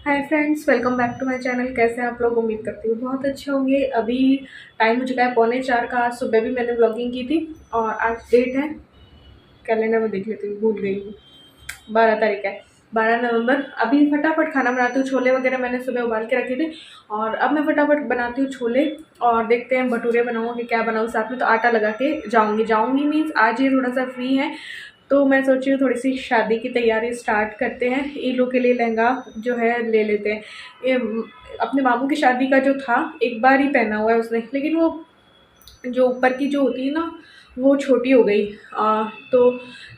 Hi friends, welcome back to my channel. कैसे हैं आप लोग? उम्मीद करती हूँ बहुत अच्छे होंगे। अभी टाइम हो चुका है 3:45 का। आज सुबह भी मैंने ब्लॉगिंग की थी और आज डेट है, कैलेंडर में देख लेती हूँ, भूल गई हूँ। 12 तारीख है, 12 नवंबर। अभी फटाफट खाना बनाती हूँ। छोले वगैरह मैंने सुबह उबाल के रखे थे और अब मैं फटाफट बनाती हूँ छोले और देखते हैं भटूरे बनाऊँगी क्या बनाऊँ साथ में। तो आटा लगा के जाऊँगी मीन्स आज ये थोड़ा सा फ्री है तो मैं सोच रही हूँ थोड़ी सी शादी की तैयारी स्टार्ट करते हैं। ईलू के लिए लहंगा जो है ले लेते हैं। ये अपने मामू की शादी का जो था एक बार ही पहना हुआ है उसने, लेकिन वो जो ऊपर की जो होती है ना वो छोटी हो गई। तो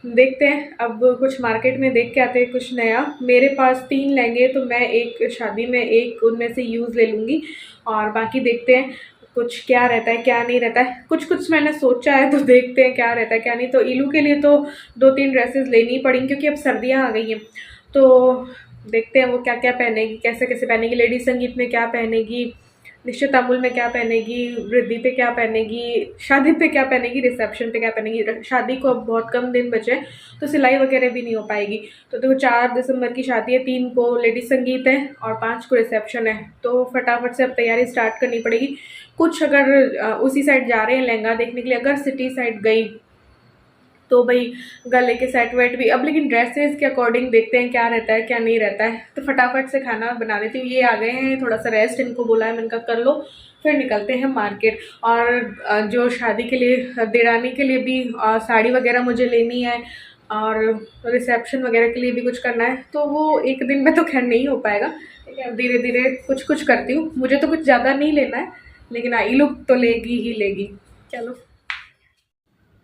देखते हैं, अब कुछ मार्केट में देख के आते हैं कुछ नया। मेरे पास 3 लहंगे, तो मैं एक शादी में एक उनमें से यूज़ ले लूँगी और बाकी देखते हैं कुछ क्या रहता है क्या नहीं रहता है। कुछ कुछ मैंने सोचा है तो देखते हैं क्या रहता है क्या नहीं। तो ईलू के लिए तो 2-3 ड्रेसेस लेनी पड़ेंगी क्योंकि अब सर्दियाँ आ गई हैं। तो देखते हैं वो क्या क्या पहनेगी, कैसे कैसे पहनेगी, लेडीज संगीत में क्या पहनेगी, निश्चितामूल में क्या पहनेगी, वृद्धि पे क्या पहनेगी, शादी पे क्या पहनेगी, रिसेप्शन पे क्या पहनेगी। शादी को अब बहुत कम दिन बचे हैं तो सिलाई वगैरह भी नहीं हो पाएगी। तो देखो 4 दिसंबर की शादी है, 3 को लेडीज संगीत है और 5 को रिसेप्शन है। तो फटाफट से अब तैयारी स्टार्ट करनी पड़ेगी। कुछ अगर उसी साइड जा रहे हैं लहंगा देखने के लिए, अगर सिटी साइड गई तो भाई गले के सेट वेट भी अब, लेकिन ड्रेसेस के अकॉर्डिंग देखते हैं क्या रहता है क्या नहीं रहता है। तो फटाफट से खाना बना देती हूँ। ये आ गए हैं, थोड़ा सा रेस्ट इनको बोला है मैंने कहा कर लो, फिर निकलते हैं मार्केट। और जो शादी के लिए देरानी के लिए भी साड़ी वगैरह मुझे लेनी है और रिसेप्शन वगैरह के लिए भी कुछ करना है। तो वो एक दिन में तो खैर नहीं हो पाएगा, लेकिन अब धीरे धीरे कुछ कुछ करती हूँ। मुझे तो कुछ ज़्यादा नहीं लेना है, लेकिन आई लुक तो लेगी ही लेगी। चलो,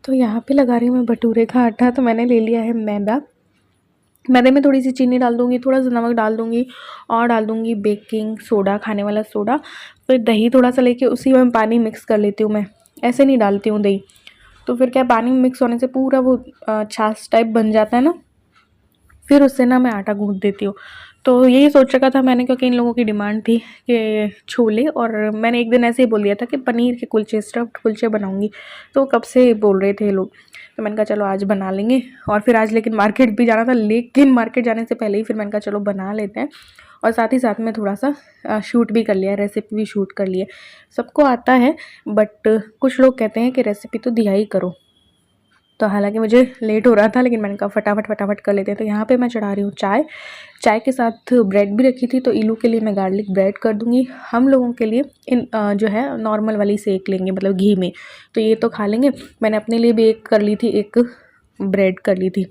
तो यहाँ पे लगा रही हूँ मैं भटूरे का आटा। तो मैंने ले लिया है मैदा। मैदे में थोड़ी सी चीनी डाल दूँगी, थोड़ा सा नमक डाल दूँगी और डाल दूँगी बेकिंग सोडा, खाने वाला सोडा। फिर दही थोड़ा सा लेके उसी में पानी मिक्स कर लेती हूँ मैं, ऐसे नहीं डालती हूँ दही। तो फिर क्या, पानी में मिक्स होने से पूरा वो छाछ टाइप बन जाता है ना, फिर उससे ना मैं आटा गूँथ देती हूँ। तो यही सोच रखा था मैंने, क्योंकि इन लोगों की डिमांड थी कि छोले, और मैंने एक दिन ऐसे ही बोल दिया था कि पनीर के कुलचे, स्टफ्ड कुलचे बनाऊंगी। तो कब से बोल रहे थे लोग, तो मैंने कहा चलो आज बना लेंगे। और फिर आज लेकिन मार्केट भी जाना था, लेकिन मार्केट जाने से पहले ही फिर मैंने कहा चलो बना लेते हैं। और साथ ही साथ में थोड़ा सा शूट भी कर लिया, रेसिपी भी शूट कर लिया। सबको आता है, बट कुछ लोग कहते हैं कि रेसिपी तो दिया ही करो। तो हालांकि मुझे लेट हो रहा था, लेकिन मैंने कहा फटाफट फटाफट कर लेते हैं। तो यहाँ पे मैं चढ़ा रही हूँ चाय। चाय के साथ ब्रेड भी रखी थी, तो इलू के लिए मैं गार्लिक ब्रेड कर दूँगी। हम लोगों के लिए जो है नॉर्मल वाली सेक लेंगे, मतलब घी में। तो ये तो खा लेंगे। मैंने अपने लिए भी एक कर ली थी, एक ब्रेड कर ली थी।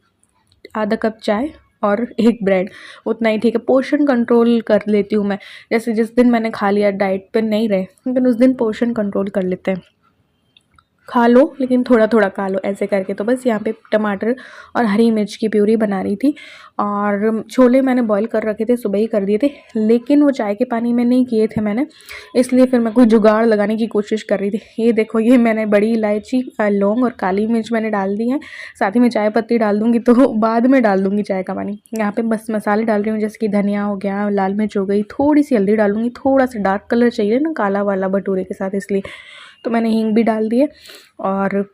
आधा कप चाय और एक ब्रेड, उतना ही ठीक है। पोर्शन कंट्रोल कर लेती हूँ मैं। जैसे जिस दिन मैंने खा लिया, डाइट पर नहीं रहे, लेकिन उस दिन पोर्शन कंट्रोल कर लेते हैं। खा लो लेकिन थोड़ा थोड़ा खा लो, ऐसे करके। तो बस यहाँ पे टमाटर और हरी मिर्च की प्यूरी बना रही थी। और छोले मैंने बॉईल कर रखे थे, सुबह ही कर दिए थे, लेकिन वो चाय के पानी में नहीं किए थे मैंने, इसलिए फिर मैं कोई जुगाड़ लगाने की कोशिश कर रही थी। ये देखो, ये मैंने बड़ी इलायची, लौंग और काली मिर्च मैंने डाल दी है। साथ ही में चाय पत्ती डाल दूँगी, तो बाद में डाल दूँगी चाय का पानी। यहाँ पर बस मसाले डाल रही हूँ, जैसे कि धनिया हो गया, लाल मिर्च हो गई, थोड़ी सी हल्दी डालूँगी, थोड़ा सा डार्क कलर चाहिए ना काला वाला भटूरे के साथ, इसलिए। तो मैंने हींग भी डाल दिए और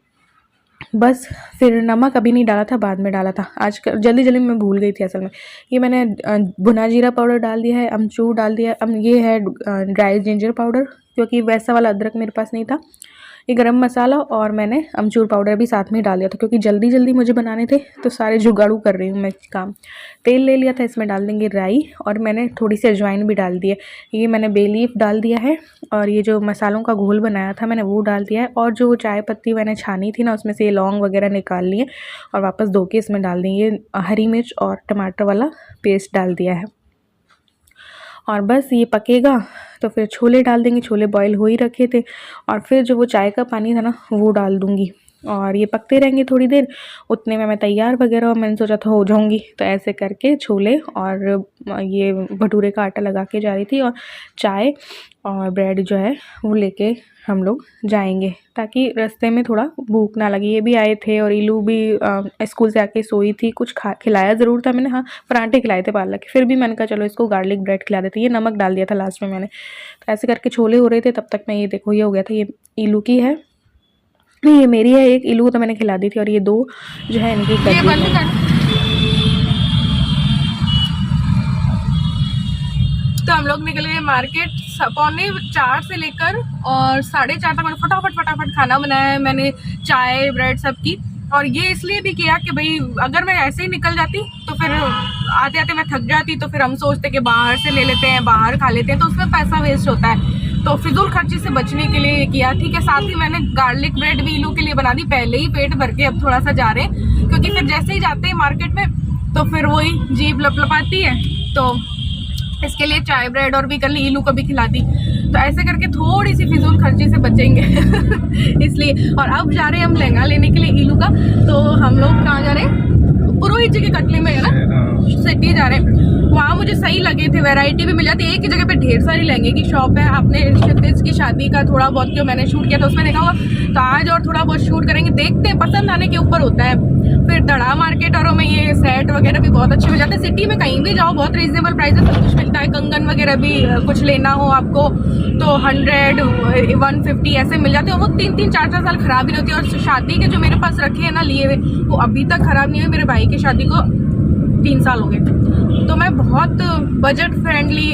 बस। फिर नमक अभी नहीं डाला था, बाद में डाला था। आज जल्दी जल्दी में भूल गई थी असल में। ये मैंने भुना जीरा पाउडर डाल दिया है, अमचूर डाल दिया है। अब ये है ड्राई जिंजर पाउडर, क्योंकि वैसा वाला अदरक मेरे पास नहीं था। ये गरम मसाला और मैंने अमचूर पाउडर भी साथ में डाल दिया था, क्योंकि जल्दी जल्दी मुझे बनाने थे, तो सारे जुगाड़ू कर रही हूँ मैं काम। तेल ले लिया था, इसमें डाल देंगे राई, और मैंने थोड़ी सी अजवाइन भी डाल दी है। ये मैंने बे लीफ डाल दिया है, और ये जो मसालों का घोल बनाया था मैंने वो डाल दिया है। और जो चाय पत्ती मैंने छानी थी ना, उसमें से ये लौंग वगैरह निकाल लिए और वापस धो के इसमें डाल दी। ये हरी मिर्च और टमाटर वाला पेस्ट डाल दिया है। और बस ये पकेगा तो फिर छोले डाल देंगे। छोले बॉईल हो ही रखे थे, और फिर जो वो चाय का पानी था ना वो डाल दूँगी, और ये पकते रहेंगे थोड़ी देर। उतने में मैं तैयार वगैरह, मैंने सोचा था हो जाऊँगी। तो ऐसे करके छोले और ये भटूरे का आटा लगा के जा रही थी, और चाय और ब्रेड जो है वो लेके हम लोग जाएंगे, ताकि रास्ते में थोड़ा भूख ना लगे। ये भी आए थे और इलू भी स्कूल से आके सोई थी। कुछ खिलाया ज़रूर था मैंने, हाँ पराठे खिलाए थे पालक के। फिर भी मैंने कहा चलो इसको गार्लिक ब्रेड खिला देते। ये नमक डाल दिया था लास्ट में मैंने। तो ऐसे करके छोले हो रहे थे, तब तक मैं, ये देखो ये हो गया था। ये इलू की है, नहीं ये मेरी है। एक इलू तो मैंने खिला दी थी, और ये 2 जो है इनकी कर दी। तो हम लोग निकल गए मार्केट 3:45 से लेकर और 4:30 तक। मैंने फटाफट खाना बनाया है मैंने, चाय ब्रेड सब की। और ये इसलिए भी किया कि भाई अगर मैं ऐसे ही निकल जाती तो फिर आते आते मैं थक जाती, तो फिर हम सोचते कि बाहर से ले लेते हैं, बाहर खा लेते हैं, तो उसमें पैसा वेस्ट होता है। तो फिजूल खर्ची से बचने के लिए किया। ठीक है, साथ ही मैंने गार्लिक ब्रेड भी इलू के लिए बना दी, पहले ही पेट भर के अब थोड़ा सा जा रहे हैं, क्योंकि फिर जैसे ही जाते हैं मार्केट में तो फिर वही जीभ लपलपाती है। तो इसके लिए चाय ब्रेड और भी कर ली, इलू को भी खिला दी। तो ऐसे करके थोड़ी सी फिजूल खर्ची से बचेंगे इसलिए। और अब जा रहे हैं हम लहंगा लेने के लिए इलू का। तो हम लोग कहाँ जा रहे हैं? पुरोहित जी के कटले में है ना, सिटी जा रहे हैं। वहाँ मुझे सही लगे थे, वैरायटी भी मिल जाती है। एक ही जगह पे ढेर सारी लहंगे की शॉप है। आपने क्षितिज की शादी का थोड़ा बहुत जो मैंने शूट किया था उसमें देखा होगा, तो आज और थोड़ा बहुत शूट करेंगे, देखते हैं, पसंद आने के ऊपर होता है। फिर दड़ा मार्केट और में ये सेट वगैरह भी बहुत अच्छे मिल जाते हैं। सिटी में कहीं भी जाओ बहुत रीजनेबल प्राइस में सब कुछ मिलता है। कंगन वगैरह भी कुछ लेना हो आपको तो 100, 150 ऐसे मिल जाते हैं। वो 3-3, 4-4 साल खराब ही नहीं होती। और शादी के जो मेरे पास रखे हैं ना लिए हुए, वो अभी तक खराब नहीं हुए। मेरे भाई की शादी को 3 साल हो गए। तो मैं बहुत बजट फ्रेंडली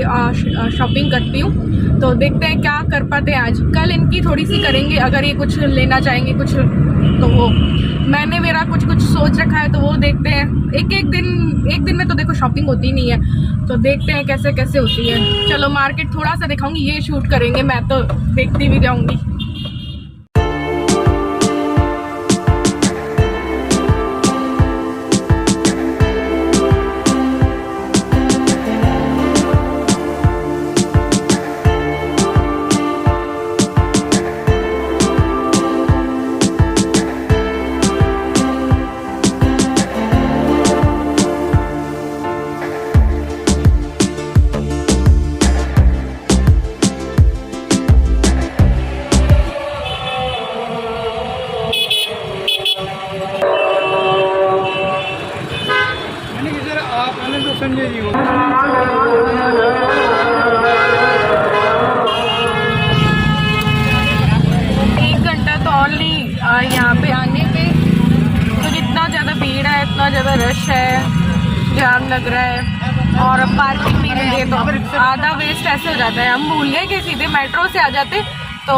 शॉपिंग करती हूँ। तो देखते हैं क्या कर पाते हैं आज। कल इनकी थोड़ी सी करेंगे, अगर ये कुछ लेना चाहेंगे कुछ, तो वो मैंने मेरा कुछ सोच रखा है, तो वो देखते हैं। एक दिन में तो देखो शॉपिंग होती नहीं है, तो देखते हैं कैसे कैसे होती है। चलो मार्केट थोड़ा सा दिखाऊंगी, ये शूट करेंगे, मैं तो देखती भी जाऊंगी। संजय जी एक घंटा तो ऑनली यहाँ पे आने पे, तो जितना ज़्यादा भीड़ है, इतना ज़्यादा रश है, जाम लग रहा है और पार्किंग नहीं मिल रही है, तो आधा वेस्ट ऐसे हो जाता है। हम भूल गए कि सीधे मेट्रो से आ जाते तो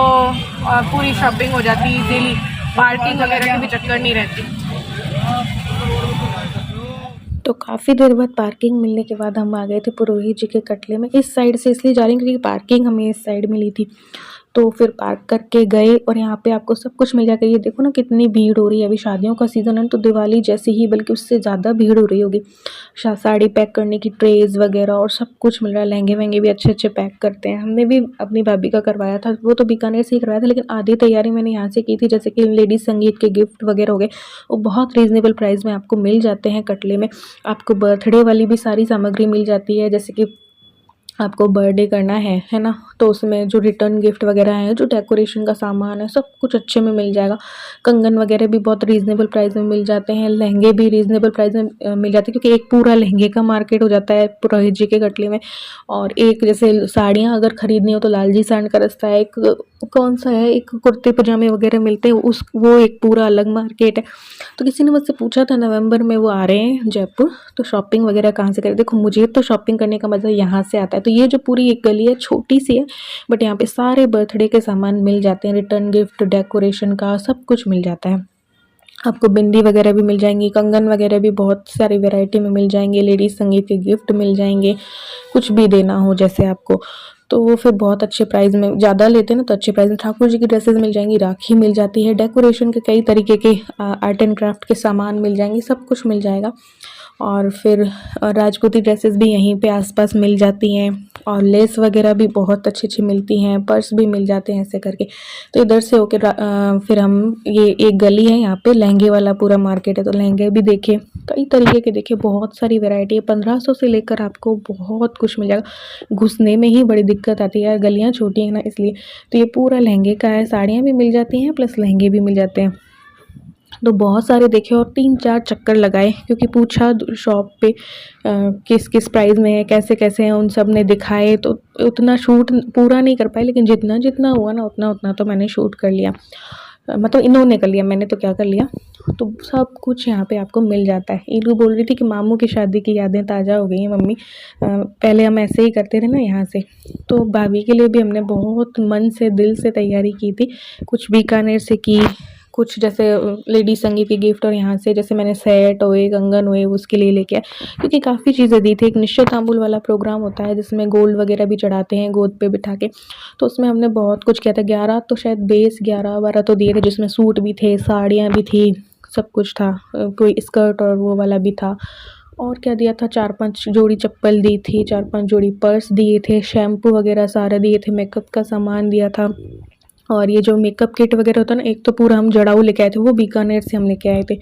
पूरी शॉपिंग हो जाती इजीली, पार्किंग वगैरह की भी चक्कर नहीं रहती। तो काफ़ी देर बाद पार्किंग मिलने के बाद हम आ गए थे पुरोहित जी के कटले में। इस साइड से इसलिए जा रहे हैं क्योंकि पार्किंग हमें इस साइड मिली थी, तो फिर पार्क करके गए और यहाँ पे आपको सब कुछ मिल जाएगा। ये देखो ना कितनी भीड़ हो रही है, अभी शादियों का सीज़न है, तो दिवाली जैसे ही बल्कि उससे ज़्यादा भीड़ हो रही होगी। साड़ी पैक करने की ट्रेज वगैरह और सब कुछ मिल रहा है। लहंगे वहंगे भी अच्छे अच्छे पैक करते हैं। हमने भी अपनी भाभी का करवाया था, वो तो बीकानेर से ही करवाया था, लेकिन आधी तैयारी मैंने यहाँ से की थी। जैसे कि लेडीज़ संगीत के गिफ्ट वगैरह हो गए, वो बहुत रीज़नेबल प्राइस में आपको मिल जाते हैं कटले में। आपको बर्थडे वाली भी सारी सामग्री मिल जाती है, जैसे कि आपको बर्थडे करना है ना, तो उसमें जो रिटर्न गिफ्ट वगैरह है, जो डेकोरेशन का सामान है, सब कुछ अच्छे में मिल जाएगा। कंगन वगैरह भी बहुत रीज़नेबल प्राइस में मिल जाते हैं। लहंगे भी रीज़नेबल प्राइस में मिल जाते हैं, क्योंकि एक पूरा लहंगे का मार्केट हो जाता है पुरोहित जी के कटले में। और एक जैसे साड़ियाँ अगर ख़रीदनी हो तो लालजी सांड का रास्ता है, एक कौन सा है, एक कुर्ते पजामे वगैरह मिलते हैं, वो एक पूरा अलग मार्केट है। तो किसी ने मुझसे पूछा था नवंबर में वो आ रहे हैं जयपुर, तो शॉपिंग वगैरह कहाँ से करें। देखो मुझे तो शॉपिंग करने का मज़ा यहाँ से आता है। तो ये जो पूरी एक गली है, छोटी सी है, बट यहाँ पे सारे बर्थडे के सामान मिल जाते हैं। रिटर्न गिफ्ट, डेकोरेशन का सब कुछ मिल जाता है। आपको बिंदी वगैरह भी मिल जाएंगी, कंगन वगैरह भी बहुत सारी वैरायटी में मिल जाएंगे। लेडीज़ संगीत के गिफ्ट मिल जाएंगे, कुछ भी देना हो जैसे आपको, तो वो फिर बहुत अच्छे प्राइस में, ज़्यादा लेते हैं ना तो अच्छे प्राइस में। ठाकुर जी की ड्रेसेस मिल जाएंगी, राखी मिल जाती है, डेकोरेशन के कई तरीके के आर्ट एंड क्राफ्ट के सामान मिल जाएंगे, सब कुछ मिल जाएगा। और फिर राजपूती ड्रेसेस भी यहीं पे आसपास मिल जाती हैं, और लेस वगैरह भी बहुत अच्छी अच्छी मिलती हैं, पर्स भी मिल जाते हैं ऐसे करके। तो इधर से होकर फिर हम, ये एक गली है यहाँ पे लहंगे वाला पूरा मार्केट है, तो लहंगे भी देखे, कई तरीके के देखे, बहुत सारी वैरायटी है। 1500 से लेकर आपको बहुत कुछ मिल जाएगा। घुसने में ही बड़ी दिक्कत आती है यार, गलियाँ छोटी हैं ना इसलिए। तो ये पूरा लहंगे का है, साड़ियाँ भी मिल जाती हैं प्लस लहंगे भी मिल जाते हैं। तो बहुत सारे देखे और 3-4 चक्कर लगाए, क्योंकि पूछा शॉप पे किस किस प्राइस में है, कैसे कैसे हैं, उन सब ने दिखाए। तो उतना शूट पूरा नहीं कर पाए, लेकिन जितना जितना हुआ ना उतना उतना तो मैंने शूट कर लिया। मतलब इन्होंने कर लिया, मैंने तो क्या कर लिया। तो सब कुछ यहाँ पे आपको मिल जाता है। इलू बोल रही थी कि मामू की शादी की यादें ताज़ा हो गई हैं मम्मी, पहले हम ऐसे ही करते थे ना यहाँ से। तो भाभी के लिए भी हमने बहुत मन से दिल से तैयारी की थी, कुछ बीकानेर से की, कुछ जैसे लेडी संगीत की गिफ्ट, और यहाँ से जैसे मैंने सेट हुए, कंगन हुए, उसके लिए लेके आए, क्योंकि काफ़ी चीज़ें दी थी। एक निश्चित तांबुल वाला प्रोग्राम होता है जिसमें गोल्ड वगैरह भी चढ़ाते हैं गोद पे बिठा के, तो उसमें हमने बहुत कुछ किया था। 11 तो शायद बेस 11-12 तो दिए थे, जिसमें सूट भी थे, साड़ियाँ भी थी, सब कुछ था, कोई स्कर्ट और वो वाला भी था। और क्या दिया था, 4-5 जोड़ी चप्पल दी थी, 4-5 जोड़ी पर्स दिए थे, शैम्पू वगैरह सारा दिए थे, मेकअप का सामान दिया था। और ये जो मेकअप किट वगैरह होता है ना, एक तो पूरा हम जड़ाऊ लेके आए थे, वो बीकानेर से हम लेके आए थे,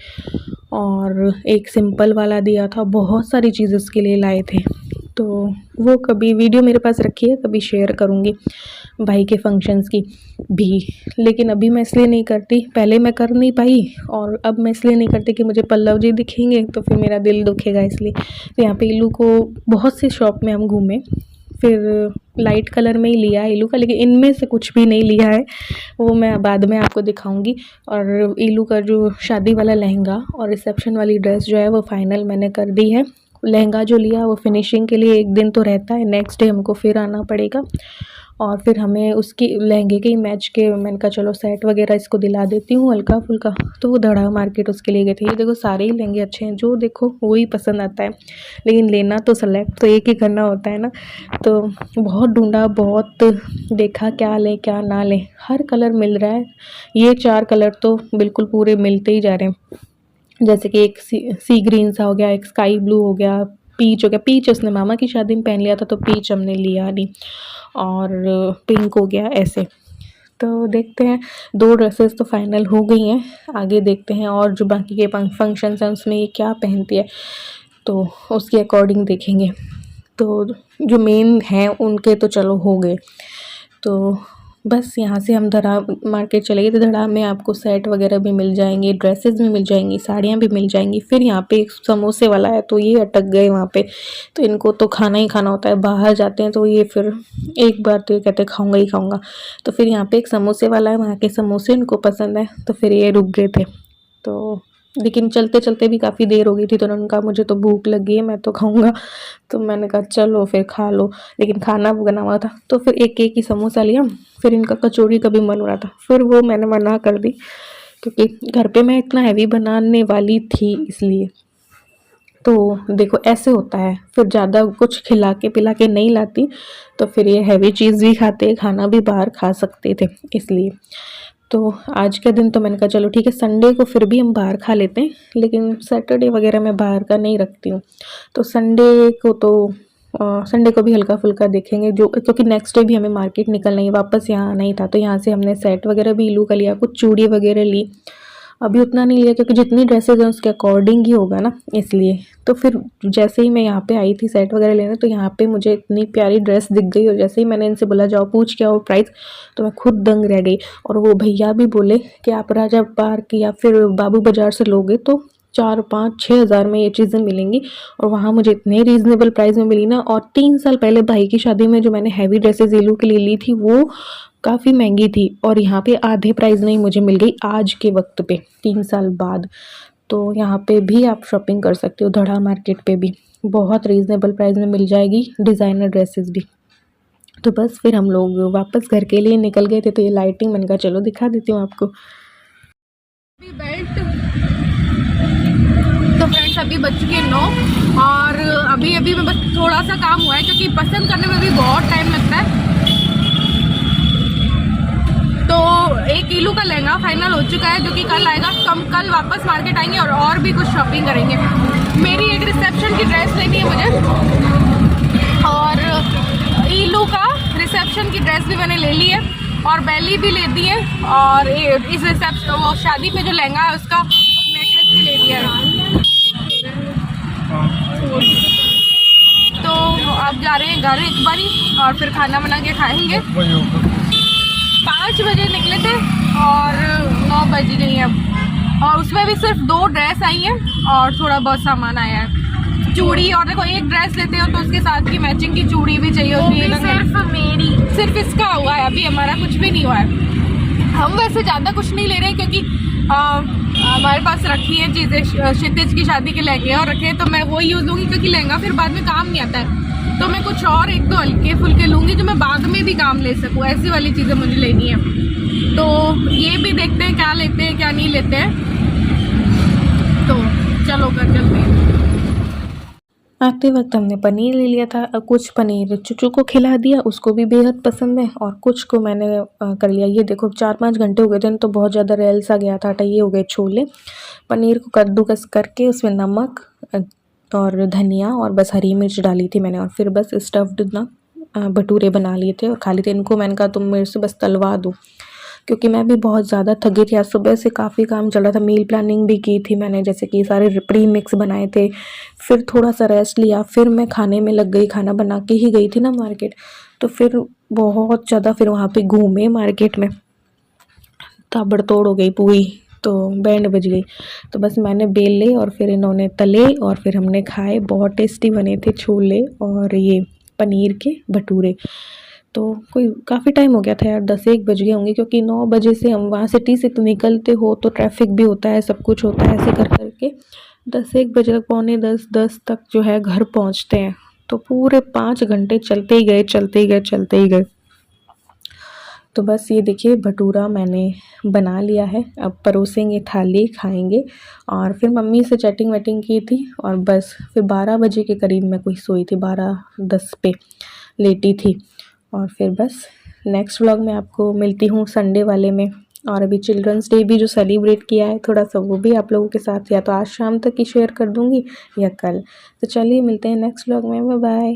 और एक सिंपल वाला दिया था। बहुत सारी चीज़ें उसके लिए लाए थे। तो वो कभी वीडियो मेरे पास रखी है, कभी शेयर करूँगी भाई के फंक्शंस की भी, लेकिन अभी मैं इसलिए नहीं करती, पहले मैं कर नहीं पाई, और अब मैं इसलिए नहीं करती कि मुझे पल्लव जी दिखेंगे तो फिर मेरा दिल दुखेगा इसलिए। तो यहाँ पे इलू को बहुत सी शॉप में हम घूमे, फिर लाइट कलर में ही लिया है इलू का, लेकिन इनमें से कुछ भी नहीं लिया है, वो मैं बाद में आपको दिखाऊंगी। और इलू का जो शादी वाला लहंगा और रिसेप्शन वाली ड्रेस जो है वो फाइनल मैंने कर दी है। लहंगा जो लिया वो फिनिशिंग के लिए 1 दिन तो रहता है, नेक्स्ट डे हमको फिर आना पड़ेगा, और फिर हमें उसकी लहंगे के ही मैच के मैंने कहा चलो सेट वगैरह इसको दिला देती हूँ हल्का फुल्का। तो वो धड़ा मार्केट उसके लिए गए थे। ये देखो सारे ही लहंगे अच्छे हैं, जो देखो वो ही पसंद आता है, लेकिन लेना तो सेलेक्ट तो एक ही करना होता है ना। तो बहुत ढूंढा, बहुत देखा क्या लें क्या ना लें, हर कलर मिल रहा है। ये 4 कलर तो बिल्कुल पूरे मिलते ही जा रहे हैं, जैसे कि एक सी ग्रीन सा हो गया, एक स्काई ब्लू हो गया, पीच हो गया। पीच उसने मामा की शादी में पहन लिया था तो पीच हमने लिया नहीं, और पिंक हो गया ऐसे। तो देखते हैं, 2 ड्रेसेस तो फाइनल हो गई हैं, आगे देखते हैं और जो बाकी के फंक्शंस हैं उसमें ये क्या पहनती है तो उसके अकॉर्डिंग देखेंगे। तो जो मेन हैं उनके तो चलो हो गए। तो बस यहाँ से हम धड़ा मार्केट चले गए, तो धड़ा में आपको सेट वगैरह भी मिल जाएंगे, ड्रेसेस भी मिल जाएंगी, साड़ियाँ भी मिल जाएंगी। फिर यहाँ पे एक समोसे वाला है तो ये अटक गए वहाँ पे, तो इनको तो खाना ही खाना होता है, बाहर जाते हैं तो ये फिर एक बार तो ये कहते खाऊंगा ही खाऊंगा। तो फिर यहाँ पे एक समोसे वाला है, वहाँ के समोसे इनको पसंद है, तो फिर ये रुक गए थे। तो लेकिन चलते चलते भी काफ़ी देर हो गई थी, तो उन्होंने कहा मुझे तो भूख लगी है, मैं तो खाऊंगा। तो मैंने कहा चलो फिर खा लो, लेकिन खाना बना हुआ था तो फिर एक ही समोसा लिया। फिर इनका कचौड़ी का भी मन हो रहा था, फिर वो मैंने मना कर दी, क्योंकि घर पे मैं इतना हैवी बनाने वाली थी इसलिए। तो देखो ऐसे होता है, फिर ज़्यादा कुछ खिला के पिला के नहीं लाती, तो फिर ये हैवी चीज़ भी खाते, खाना भी बाहर खा सकते थे इसलिए। तो आज का दिन तो मैंने कहा चलो ठीक है, संडे को फिर भी हम बाहर खा लेते हैं, लेकिन सैटरडे वगैरह मैं बाहर का नहीं रखती हूँ। तो संडे को भी हल्का फुल्का देखेंगे, जो क्योंकि नेक्स्ट डे भी हमें मार्केट निकलना ही, वापस यहाँ आना ही था। तो यहाँ से हमने सेट वगैरह भी इलू का लिया, कुछ चूड़ी वगैरह ली, अभी उतना नहीं लिया क्योंकि जितनी ड्रेसेज हैं उसके अकॉर्डिंग ही होगा ना, इसलिए। तो फिर जैसे ही मैं यहाँ पे आई थी सेट वगैरह लेने, तो यहाँ पे मुझे इतनी प्यारी ड्रेस दिख गई, और जैसे ही मैंने इनसे बोला जाओ पूछ के आओ प्राइस, तो मैं खुद दंग रह गई। और वो भैया भी बोले कि आप राजा पार्क या फिर बाबू बाज़ार से लोगे तो 4-5-6 हज़ार में ये चीज़ें मिलेंगी, और वहाँ मुझे इतने रीज़नेबल प्राइस में मिली ना। और 3 साल पहले भाई की शादी में जो मैंने हैवी ड्रेसेस इलू के लिए ली थी वो काफ़ी महंगी थी, और यहाँ पे आधे प्राइस में ही मुझे मिल गई आज के वक्त पे 3 साल बाद। तो यहाँ पे भी आप शॉपिंग कर सकते हो, धड़ा मार्केट पे भी बहुत रीज़नेबल प्राइस में मिल जाएगी डिज़ाइनर ड्रेसेस भी। तो बस फिर हम लोग वापस घर के लिए निकल गए थे। तो ये लाइटिंग मैंने कहा चलो दिखा देती हूँ आपको। बेल्ट तो फ्रेंड्स अभी बज चुके 9, और अभी में बस थोड़ा सा काम हुआ है, क्योंकि पसंद करने में भी बहुत टाइम लगता है। तो एक किलो का लहंगा फाइनल हो चुका है, जो कि कल आएगा। तो हम कल वापस मार्केट आएंगे और भी कुछ शॉपिंग करेंगे। मेरी एक रिसेप्शन की ड्रेस लेनी है मुझे, और ईलू का रिसेप्शन की ड्रेस भी मैंने ले ली है, और बैली भी ले दी है, और इस रिसेप्शन वो शादी पे जो लहंगा है उसका नेकलेस भी ले लिया है। तो अब जा रहे हैं घर एक बारी, और फिर खाना बना के खाएंगे। 5 बजे निकले थे और 9 बज गई हैं अब, और उसमें भी सिर्फ 2 ड्रेस आई हैं और थोड़ा बहुत सामान आया है, चूड़ी। और देखो एक ड्रेस लेते हो तो उसके साथ की मैचिंग की चूड़ी भी चाहिए होती है। सिर्फ इसका हुआ है, अभी हमारा कुछ भी नहीं हुआ है। हम वैसे ज़्यादा कुछ नहीं ले रहे हैं क्योंकि हमारे पास रखी है चीज़ें, क्षितिज की शादी के लहंगे और रखे हैं, तो मैं वो यूज़ लूँगी क्योंकि लहंगा फिर बाद में काम नहीं आता है। तो मैं कुछ और एक दो हल्के फुल्के लूँगी जो मैं बाद में भी काम ले सकूँ, ऐसी वाली चीज़ें मुझे लेनी है। तो ये भी देखते हैं क्या लेते हैं क्या नहीं लेते हैं। तो चलो कर चलते हैं। आते वक्त हमने पनीर ले लिया था। कुछ पनीर चुचू को खिला दिया, उसको भी बेहद पसंद है, और कुछ को मैंने कर लिया। ये देखो 4-5 घंटे हो गए थे तो बहुत ज़्यादा रेल सा गया था आटा। ये हो गए छोले। पनीर को कद्दूकस करके उसमें नमक और धनिया और बस हरी मिर्च डाली थी मैंने, और फिर बस स्टफ्ड ना भटूरे बना लिए थे और खा लिए थे। इनको मैंने कहा तुम मेरे से बस तलवा दो, क्योंकि मैं भी बहुत ज़्यादा थक गई थी। आज सुबह से काफ़ी काम चल रहा था, मील प्लानिंग भी की थी मैंने, जैसे कि सारे प्री मिक्स बनाए थे, फिर थोड़ा सा रेस्ट लिया, फिर मैं खाने में लग गई। खाना बना के ही गई थी ना मार्केट, तो फिर बहुत ज़्यादा फिर वहाँ पे घूमे मार्केट में, ताबड़तोड़ हो गई पूरी, तो बैंड बज गई। तो बस मैंने बेल ले और फिर इन्होंने तले और फिर हमने खाए। बहुत टेस्टी बने थे छोले और ये पनीर के भटूरे। तो कोई काफ़ी टाइम हो गया था यार, 10-1 बज गए होंगे, क्योंकि 9 बजे से हम वहाँ सिटी से तो निकलते हो तो ट्रैफिक भी होता है, सब कुछ होता है, ऐसे कर करके 10-1 बजे तक, पौने 10 तक जो है घर पहुँचते हैं। तो पूरे 5 घंटे चलते ही गए, चलते ही गए, चलते ही गए। तो बस ये देखिए भटूरा मैंने बना लिया है, अब परोसेंगे थाली, खाएंगे। और फिर मम्मी से चैटिंग वैटिंग की थी और बस फिर 12 बजे के करीब मैं कोई सोई थी, 12-10 पे लेटी थी। और फिर बस नेक्स्ट व्लॉग में आपको मिलती हूँ संडे वाले में। और अभी चिल्ड्रंस डे भी जो सेलिब्रेट किया है थोड़ा सा, वो भी आप लोगों के साथ या तो आज शाम तक ही शेयर कर दूँगी या कल। तो चलिए मिलते हैं नेक्स्ट व्लॉग में, बाय बाय।